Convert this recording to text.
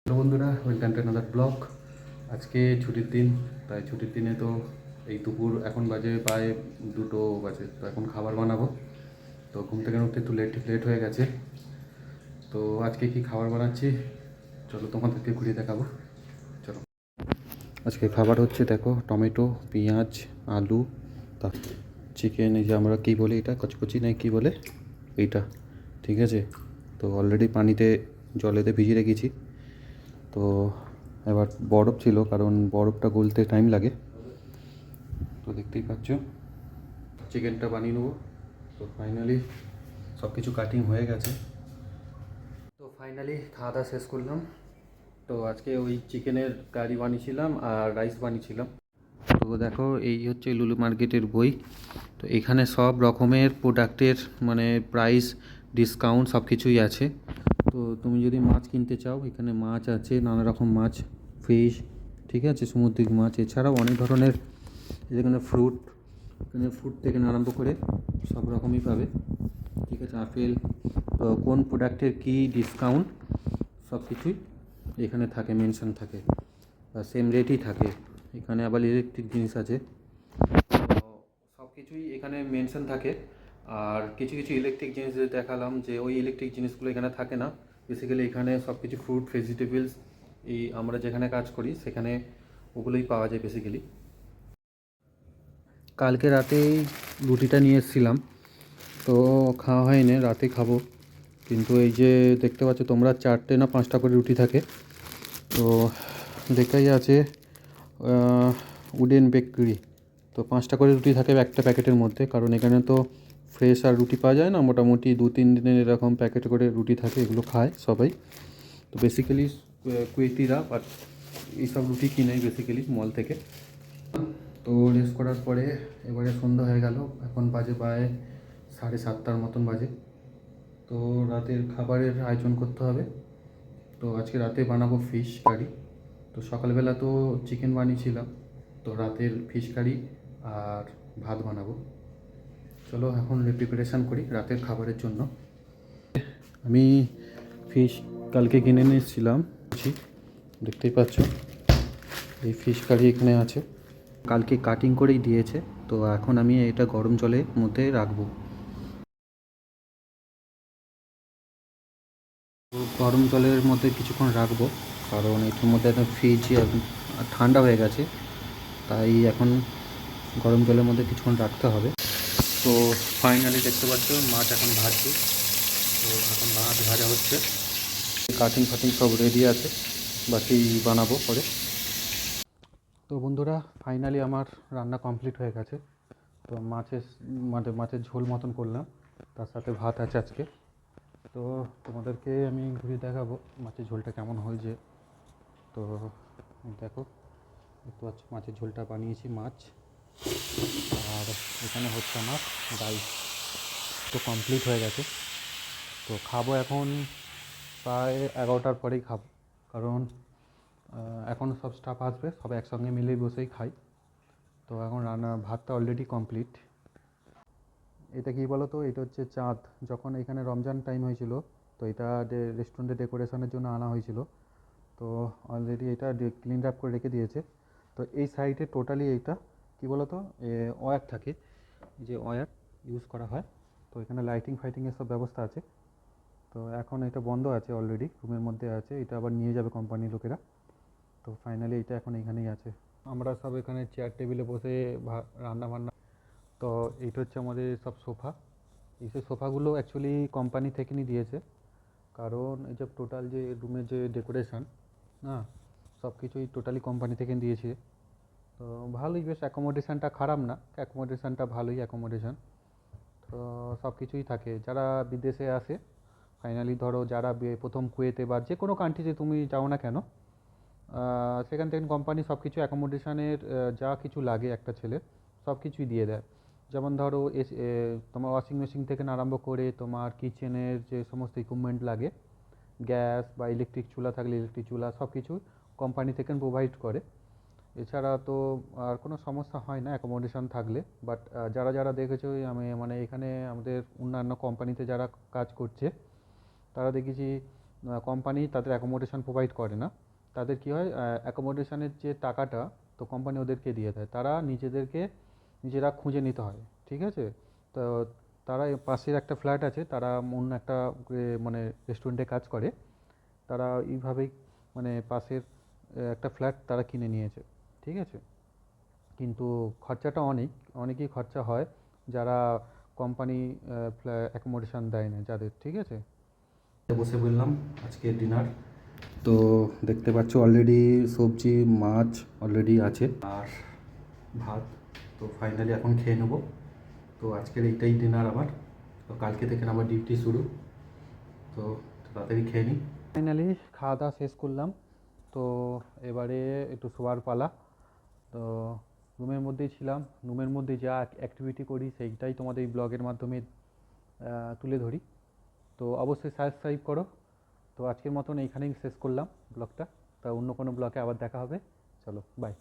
Hello বন্ধুরা, welcome to another blog. আজকে ছুটির দিন, তাই ছুটির দিনে তো এই দুপুর এখন বাজে প্রায় 2টো বাজে। তো এখন খাবার বানাবো। তো ঘুম থেকে উঠতে একটু লেট হয়ে গেছে। তো আজকে কি খাবার বানাচ্ছি চলো তোমাদেরকে ঘুরিয়ে দেখাবো। চলো, আজকে খাবার হচ্ছে দেখো, টমেটো, পেঁয়াজ, আলু, তা চিকেন, এই যে আমরা কী বলি এটা, কচকচি নাই কী বলে এইটা, ঠিক আছে। তো অলরেডি পানিতে জলেতে ভিজিয়ে রেখেছি। তো এবার বরফ ছিল, কারণ বরফটা গলতে টাইম লাগে। তো দেখতেই পাচ্ছ চিকেনটা বানিয়ে নেবো। তো ফাইনালি সব কিছু কাটিং হয়ে গেছে। তো ফাইনালি খাওয়া দাওয়া শেষ করলাম। তো আজকে ওই চিকেনের কারি বানিয়েছিলাম আর রাইস বানিয়েছিলাম। তো দেখো, এই হচ্ছে লুলু মার্কেটের বই। তো এখানে সব রকমের প্রোডাক্টের মানে প্রাইস, ডিসকাউন্ট সব কিছুই আছে। তো তুমি যদি মাছ কিনতে চাও, এখানে মাছ আছে, নানা রকম মাছ, ফিশ, ঠিক আছে, সামুদ্রিক মাছ, এছাড়াও অনেক ধরনের এখানে ফ্রুট থেকে আরম্ভ করে সব রকমই পাবে, ঠিক আছে। আপেল, তো কোন প্রোডাক্টের কী ডিসকাউন্ট সব কিছুই এখানে থাকে, মেনশন থাকে, সেম রেটই থাকে। এখানে আবার ইলেকট্রিক জিনিস আছে, তো সব কিছুই এখানে মেনশন থাকে। আর কিছু কিছু ইলেকট্রিক জিনিস দেখালাম যে ওই ইলেকট্রিক জিনিসগুলো এখানে থাকে না। বেসিক্যালি এখানে সব কিছু ফ্রুট, ভেজিটেবলস, এই আমরা যেখানে কাজ করি সেখানে ওগুলোই পাওয়া যায় বেসিক্যালি। কালকে রাতেই রুটিটা নিয়ে এসেছিলাম, তো খাওয়া হয়নি, রাতে খাবো। কিন্তু এই যে দেখতে পাচ্ছ তোমরা, 4টে না 5টা করে রুটি থাকে। তো দেখাই আছে উডেন বেকারি। তো 5টা করে রুটি থাকে একটা প্যাকেটের মধ্যে, কারণ এখানে তো ফ্রেশ আর রুটি পাওয়া যায় না, মোটামুটি 2-3 দিনের এরকম প্যাকেট করে রুটি থাকে, এগুলো খায় সবাই। তো বেসিক্যালি কুয়েতিরা বাট এইসব রুটি কিনাই বেসিক্যালি মল থেকে। তো রেস্ট করার পরে এবারে সন্ধ্যা হয়ে গেল, এখন বাজে প্রায় 7:30টার মতন বাজে। তো রাতের খাবারের আয়োজন করতে হবে। তো আজকে রাতে বানাবো ফিশ কারি। তো সকালবেলা তো চিকেন বানিয়েছিলাম, তো রাতের ফিশ কারি আর ভাত বানাবো। চলো এখন প্রিপারেশান করি রাতের খাবারের জন্য। আমি ফিশ কালকে কিনে নিয়ে এসেছিলাম, দেখতেই পাচ্ছ এই ফিশ কারি এখানে আছে, কালকে কাটিং করেই দিয়েছে। তো এখন আমি এটা গরম জলের মধ্যে রাখবো, গরম জলের মধ্যে কিছুক্ষণ রাখবো, কারণ এটার মধ্যে একটা ফ্রিজ ঠান্ডা হয়ে গেছে, তাই এখন গরম জলের মধ্যে কিছুক্ষণ রাখতে হবে। তো ফাইনালি দেখতে পাচ্ছ মাছ এখন ভাজছে। তো এখন মাছ ভাজা হচ্ছে, কাটিং ফাটিং সব রেডি আছে, বাকি বানাবো পরে। তো বন্ধুরা, ফাইনালি আমার রান্না কমপ্লিট হয়ে গেছে। তো মাছের ঝোল মতন করলাম, তার সাথে ভাত আছে আজকে। তো তোমাদেরকে আমি ঘুরিয়ে দেখাবো মাছের ঝোলটা কেমন হয়েছে। তো দেখো, দেখতে পাচ্ছ মাছের ঝোলটা বানিয়েছি মাছ, আর এখানে হচ্ছে আমার রাইস। তো কমপ্লিট হয়ে গেছে। তো খাবো এখন প্রায় 11টার পরেই খাবো, কারণ এখন সব স্টাফ আসবে, সব একসঙ্গে মিলেই বসেই খাই। তো এখন ভাতটা অলরেডি কমপ্লিট। এটা কী বলো তো, এটা হচ্ছে চাঁদ, যখন এখানে রমজান টাইম হয়েছিল, তো এটা রেস্টুরেন্টে ডেকোরেশনের জন্য আনা হয়েছিল। তো অলরেডি এটা ক্লিন আপ করে রেখে দিয়েছে। তো এই সাইডে টোটালি এইটা কী বলো তো, ওয়্যার থাকে, যে ওয়্যার ইউজ করা হয়। তো এখানে লাইটিং ফাইটিংয়ের সব ব্যবস্থা আছে। তো এখন এটা বন্ধ আছে, অলরেডি রুমের মধ্যে আছে, এটা আবার নিয়ে যাবে কোম্পানির লোকেরা। তো ফাইনালি এটা এখন এখানেই আছে, আমরা সব এখানে চেয়ার টেবিলে বসে রান্না বান্না। তো এইটা হচ্ছে আমাদের সব সোফা। এই সব সোফাগুলো অ্যাকচুয়ালি কোম্পানি থেকে নিয়ে দিয়েছে, কারণ এই যে টোটাল যে রুমের যে ডেকোরেশন না, সব কিছুই টোটালি কোম্পানি থেকে দিয়েছে। তো ভালোই, বেশ অ্যাকোমোডেশানটা খারাপ না, অ্যাকোমোডেশানটা ভালোই অ্যাকোমোডেশান। তো সব কিছুই থাকে, যারা বিদেশে আসে, ফাইনালি ধরো যারা প্রথম কুয়েতে বা যে কোনো কান্ট্রিতে তুমি যাও না কেন, সেখান থেকে কোম্পানি সব কিছু অ্যাকোমোডেশানের যা কিছু লাগে একটা ছেলের, সব কিছুই দিয়ে দেয়। যেমন ধরো তোমার ওয়াশিং মেশিন থেকে আরম্ভ করে তোমার কিচেনের যে সমস্ত ইকুইপমেন্ট লাগে, গ্যাস বা ইলেকট্রিক চুলা থাকলে ইলেকট্রিক চুলা, সব কিছু কোম্পানি থেকে প্রোভাইড করে। এছাড়া তো আর কোনো সমস্যা হয় না অ্যাকোমোডেশন থাকলে। বাট যারা যারা দেখেছো, আমি মানে এখানে আমাদের অন্যান্য কোম্পানিতে যারা কাজ করছে, তারা দেখেছি কোম্পানি তাদের অ্যাকোমোডেশন প্রোভাইড করে না। তাদের কী হয়, অ্যাকোমোডেশনের যে টাকাটা তো কোম্পানি ওদেরকে দিয়ে দেয়, তারা নিজেরা খুঁজে নিতে হয়, ঠিক আছে। তো তারা পাশের একটা ফ্ল্যাট আছে, তারা অন্য একটা মানে রেস্টুরেন্টে কাজ করে, তারা এইভাবেই মানে পাশের একটা ফ্ল্যাট তারা কিনে নিয়েছে, ঠিক আছে। কিন্তু খরচাটা অনেকই খরচা হয় যারা কোম্পানি অ্যাকোমোডেশন দেয় না যাদের, ঠিক আছে। বসে বললাম আজকে ডিনার, তো দেখতে পাচ্ছ অলরেডি সবজি মাছ অলরেডি আছে আর ভাত। তো ফাইনালি এখন খেয়ে নেবো। তো আজকের এইটাই ডিনার আমার। তো কালকে থেকে আমার ডিউটি শুরু, তো তাড়াতাড়ি খেয়ে নিই। ফাইনালি খাওয়া দাওয়া শেষ করলাম, তো এবারে একটু শোয়ার পালা। তো রুমের মধ্যেই ছিলাম, রুমের মধ্যে যা অ্যাক্টিভিটি করি সেইটাই তোমাদের এই ব্লগের মাধ্যমে তুলে ধরি। তো অবশ্যই সাবস্ক্রাইব করো। তো আজকের মতন এইখানেই শেষ করলাম ব্লগটা। তা অন্য কোনো ব্লগে আবার দেখা হবে। চলো, বাই।